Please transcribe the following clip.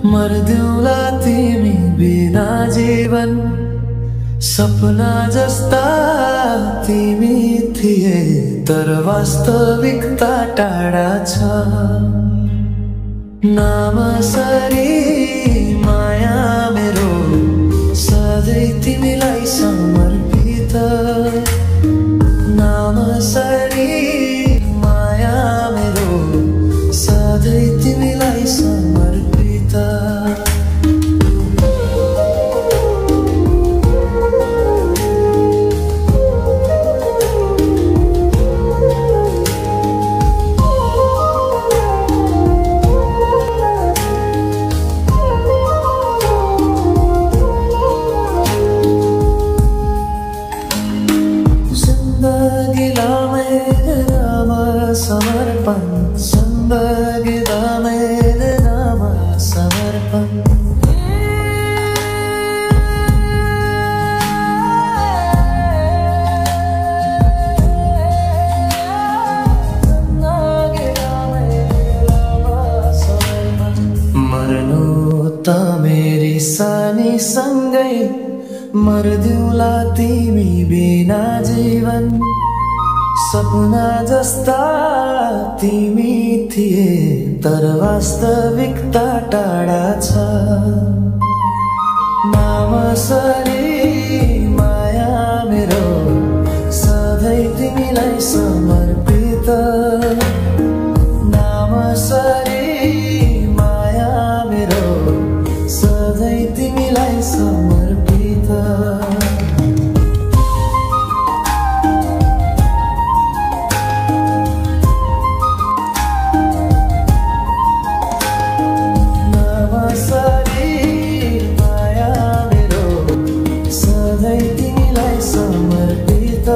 मर्दिउँला तिमी बिना जीवन सपना जस्ता तिमी थिए तर वास्तविकता टाढा छ। नामसरी माया मेरो सधैँ तिमीलाई समर्पित। नामसरी माया मेरो सधैँ तिमीलाई समर्पित। समर्पण जिंदगीदा मेरे नाम समर्पण। मर्नु त मेरी सानी सँगै मर्दिउँला तिमी बिना जीवन सपना जस्ता तिमी थिए तर वास्तविकता टाढा छ। नामसरी माया मेरो सधैँ तिमीलाई समर्पित। नामसरी माया मेरो सधैँ तिमीलाई समर्पित। सधैँ तिमीलाई समर्पित।